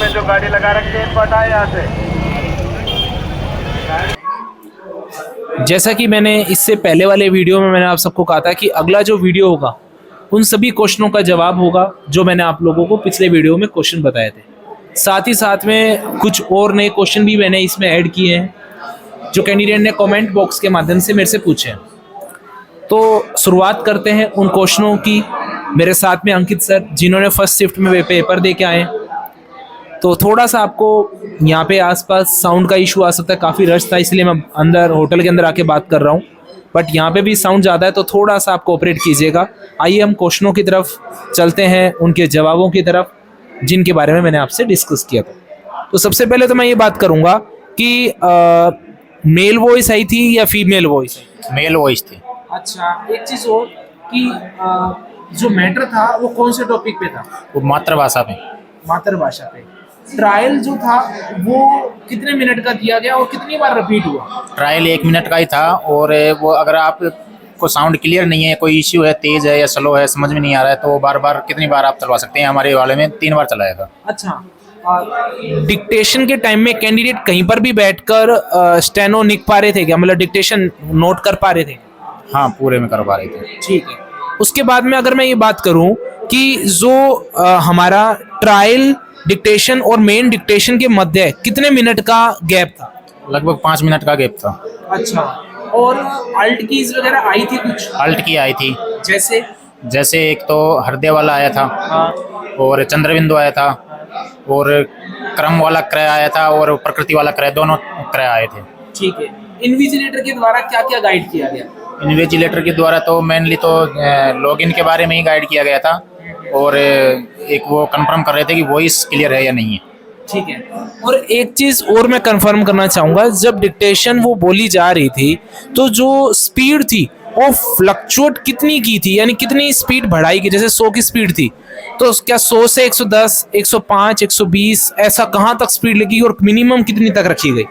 पे जो गाड़ी लगा रखी है इनको हटाए यहाँ से। जैसा कि मैंने इससे पहले वाले वीडियो में मैंने आप सबको कहा था कि अगला जो वीडियो होगा उन सभी क्वेश्चनों का जवाब होगा जो मैंने आप लोगों को पिछले वीडियो में क्वेश्चन बताए थे। साथ ही साथ में कुछ और नए क्वेश्चन भी मैंने इसमें ऐड किए हैं जो कैंडिडेट ने कमेंट बॉक्स के माध्यम से मेरे से पूछे हैं। तो शुरुआत करते हैं उन क्वेश्चनों की। मेरे साथ में अंकित सर जिन्होंने फर्स्ट शिफ्ट में पेपर दे के आए। तो थोड़ा सा आपको यहाँ पे आसपास साउंड का इशू आ सकता है, काफ़ी रश था इसलिए मैं अंदर होटल के अंदर आके बात कर रहा हूँ, बट यहाँ पे भी साउंड ज़्यादा है तो थोड़ा सा आप कोऑपरेट कीजिएगा। आइए हम क्वेश्चनों की तरफ चलते हैं, उनके जवाबों की तरफ जिनके बारे में मैंने आपसे डिस्कस किया था। तो सबसे पहले तो मैं ये बात करूँगा कि मेल वॉइस आई थी या फीमेल वॉइस? मेल वॉइस थी। अच्छा, एक चीज़ और कि जो मैटर था वो कौन से टॉपिक पे था? वो मातृभाषा पे। मातृभाषा पे। ट्रायल जो था वो कितने मिनट का दिया गया और कितनी बार रिपीट हुआ? ट्रायल 1 मिनट का ही था और वो अगर आप को साउंड क्लियर नहीं है, कोई इश्यू है, तेज है या स्लो है, समझ में नहीं आ रहा है तो वो बार बार कितनी बार आप चलवा सकते हैं। हमारे वाले में 3 बार चलाया था। अच्छा, डिक्टेशन के टाइम में कैंडिडेट कहीं पर भी बैठकर स्टेनो लिख पा रहे थे क्या, मतलब डिक्टेशन नोट कर पा रहे थे? हाँ, पूरे में करवा रहे थे। ठीक है। उसके बाद में अगर मैं ये बात करूं कि जो हमारा ट्रायल डिक्टेशन और मेन डिक्टेशन के मध्य कितने मिनट का गैप था? लगभग 5 मिनट का गैप था। अच्छा, और अल्ट कीज वगैरह आई थी कुछ? अल्ट की आई थी। जैसे एक तो हृदय वाला आया था। हाँ। और चंद्रबिंदु आया था और क्रम वाला क्रय आया था और प्रकृति वाला क्रय, दोनों क्रय आए थे। ठीक है। इन्विजिलेटर के द्वारा क्या क्या गाइड किया गया? इन्विजिलेटर के द्वारा तो मेनली तो लॉगिन के बारे में ही गाइड किया गया था और एक वो कंफर्म कर रहे थे कि वॉइस क्लियर है या नहीं है। ठीक है। और एक चीज़ और मैं कंफर्म करना चाहूँगा, जब डिक्टेशन वो बोली जा रही थी तो जो स्पीड थी वो फ्लक्चुएट कितनी की थी, यानी कितनी स्पीड बढ़ाई की? जैसे 100 की स्पीड थी तो क्या 100 से 110, 105, 120 ऐसा कहाँ तक स्पीड लगी और मिनिमम कितनी तक रखी गई?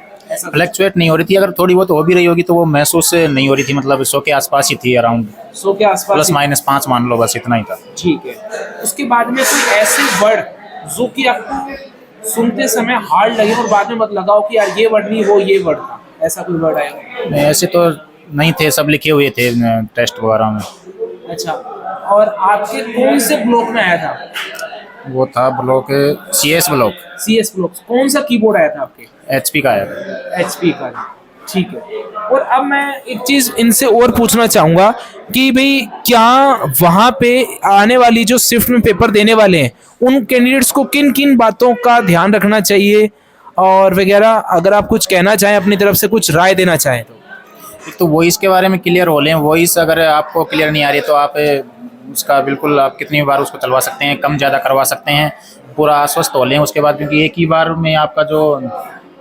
फ्लक्चुएट नहीं हो रही थी, अगर थोड़ी बहुत हो भी रही होगी तो वो महसूस नहीं हो रही थी, मतलब 100 के आसपास ही थी, अराउंड 100 के आसपास, ±5 मान लो, बस इतना ही था। ठीक है। उसके बाद में कोई ऐसे वर्ड जो कि आपको सुनते समय हार्ड लगे और बाद में मत लगाओ कि यार ये वर्ड नहीं वो ये वर्ड था, ऐसा कोई वर्ड आया? नहीं, ऐसे तो नहीं थे, सब लिखे हुए थे टेस्ट वगैरह में। अच्छा, और आपके कौन से ब्लॉक में आया था? वो था block CS block. CS block. कौन सा कीबोर्ड आया था आपके? HP का आया था। HP का। ठीक है। और अब मैं एक चीज़ इनसे और पूछना चाहूँगा कि भाई क्या वहाँ पे आने वाली जो शिफ्ट में पेपर देने वाले हैं उन कैंडिडेट्स को किन किन बातों का ध्यान रखना चाहिए और वगैरह, अगर आप कुछ कहना चाहें अपनी तरफ से, कुछ राय देना चाहें तो? एक तो वॉइस के बारे में क्लियर हो लें। वॉइस अगर आपको क्लियर नहीं आ रही तो आप उसका बिल्कुल आप कितनी बार उसको चलवा सकते हैं, कम ज़्यादा करवा सकते हैं, पूरा आश्वस्त हो लें उसके बाद, क्योंकि एक ही बार में आपका जो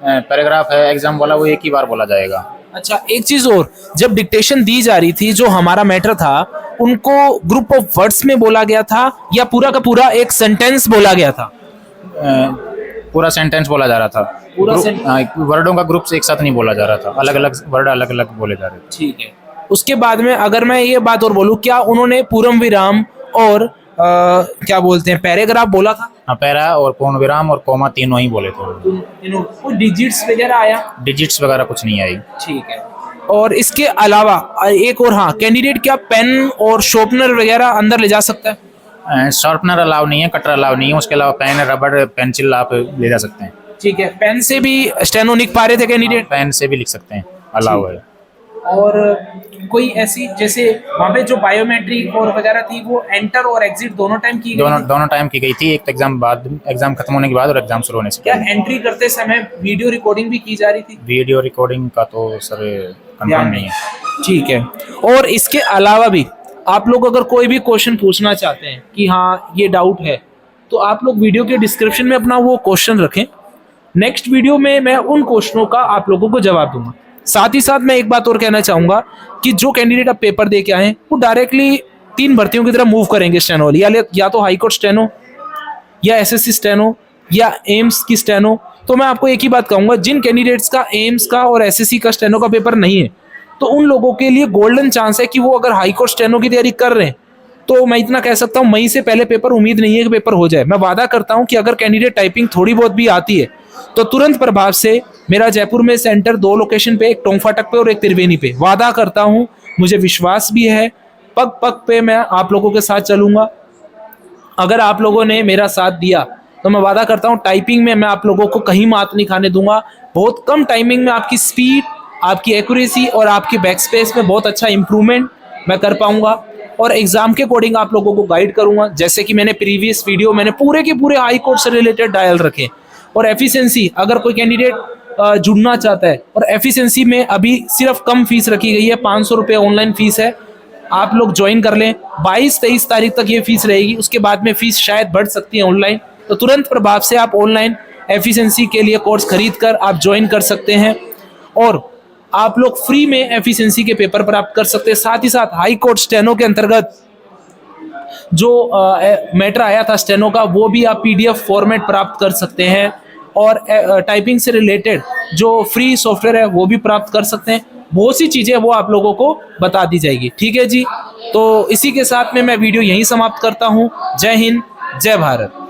पैराग्राफ है एग्जाम वाला वो एक ही बार बोला जाएगा। अच्छा, एक चीज़ और, जब डिक्टेशन दी जा रही थी जो हमारा मैटर था उनको ग्रुप ऑफ वर्ड्स में बोला गया था या पूरा का पूरा एक सेंटेंस बोला गया था? पूरा सेंटेंस बोला जा रहा था। पूरा वर्डों का ग्रुप से एक साथ नहीं बोला जा रहा था, अलग अलग वर्ड अलग अलग बोले जा रहे थे। ठीक है। उसके बाद में अगर मैं ये बात और बोलूँ, क्या उन्होंने पूर्ण विराम और क्या बोलते हैं पैराग्राफ बोला था? हाँ, पैरा और पूर्ण विराम और कोमा तीनों ही बोले थे। कोई डिजिट्स वगैरह आया? डिजिट्स वगैरह कुछ नहीं आई। ठीक है। और इसके अलावा एक और, हाँ, कैंडिडेट क्या पेन और शॉर्पनर वगैरह अंदर ले जा सकता है? शार्पनर अलाउ नहीं है, कटर अलाउ नहीं है, उसके अलावा पेन, रबड़, पेंसिल आप ले जा सकते हैं। ठीक है। पेन से भी स्टेनो लिख पा रहे थे कैंडिडेट? पेन से भी लिख सकते हैं, अलाउ है। और कोई ऐसी, जैसे वहाँ पे जो बायोमेट्रिक और वगैरह थी वो एंटर और एग्जिट दोनों टाइम की गई? दोनों टाइम की गई थी, एक एग्जाम खत्म होने के बाद और एग्जाम शुरू होने से क्या एंट्री करते समय वीडियो रिकॉर्डिंग भी की जा रही थी? वीडियो रिकॉर्डिंग का तो सर कंफर्म नहीं है। ठीक है। और इसके अलावा भी आप लोग अगर कोई भी क्वेश्चन पूछना चाहते हैं कि हाँ ये डाउट है, तो आप लोग वीडियो के डिस्क्रिप्शन में अपना वो क्वेश्चन रखें। नेक्स्ट वीडियो में मैं उन क्वेश्चनों का आप लोगों को जवाब दूंगा। साथ ही साथ मैं एक बात और कहना चाहूँगा कि जो कैंडिडेट अब पेपर दे के आए हैं वो डायरेक्टली 3 भर्तियों की तरफ मूव करेंगे स्टेनो वाली, या तो हाई कोर्ट स्टेनो या SSC स्टेनो या एम्स की स्टेनो। तो मैं आपको एक ही बात कहूँगा, जिन कैंडिडेट्स का एम्स का और SSC का स्टेनो का पेपर नहीं है तो उन लोगों के लिए गोल्डन चांस है कि वो अगर हाई कोर्ट स्टेनो की तैयारी कर रहे हैं तो मैं इतना कह सकता हूँ मई से पहले पेपर उम्मीद नहीं है कि पेपर हो जाए। मैं वादा करता हूँ कि अगर कैंडिडेट टाइपिंग थोड़ी बहुत भी आती है तो तुरंत प्रभाव से मेरा जयपुर में सेंटर 2 लोकेशन पे, एक टोंक फाटक पे और एक त्रिवेणी पे, वादा करता हूँ, मुझे विश्वास भी है, पग पग पे मैं आप लोगों के साथ चलूंगा। अगर आप लोगों ने मेरा साथ दिया तो मैं वादा करता हूँ टाइपिंग में मैं आप लोगों को कहीं मात नहीं खाने दूंगा। बहुत कम टाइमिंग में आपकी स्पीड, आपकी एक्यूरेसी और आपकी बैक स्पेस में बहुत अच्छा इंप्रूवमेंट मैं कर पाऊंगा और एग्जाम के अकॉर्डिंग आप लोगों को गाइड करूंगा। जैसे कि मैंने प्रीवियस वीडियो मैंने पूरे के पूरे हाई कोर्ट से रिलेटेड डायल रखे। और एफिशिएंसी, अगर कोई कैंडिडेट जुड़ना चाहता है, और एफिशिएंसी में अभी सिर्फ कम फीस रखी गई है, 500 रुपये ऑनलाइन फीस है, आप लोग ज्वाइन कर लें। 22-23 तारीख तक ये फीस रहेगी, उसके बाद में फीस शायद बढ़ सकती है ऑनलाइन। तो तुरंत प्रभाव से आप ऑनलाइन एफिशिएंसी के लिए कोर्स खरीद कर आप ज्वाइन कर सकते हैं और आप लोग फ्री में एफिशिएंसी के पेपर प्राप्त कर सकते हैं। साथ ही साथ हाई कोर्ट स्टेनो के अंतर्गत जो मैटर आया था स्टेनो का, वो भी आप पीडीएफ फॉर्मेट प्राप्त कर सकते हैं और टाइपिंग से रिलेटेड जो फ्री सॉफ्टवेयर है वो भी प्राप्त कर सकते हैं। बहुत सी चीज़ें वो आप लोगों को बता दी जाएगी। ठीक है जी, तो इसी के साथ में मैं वीडियो यहीं समाप्त करता हूँ। जय हिंद, जय भारत।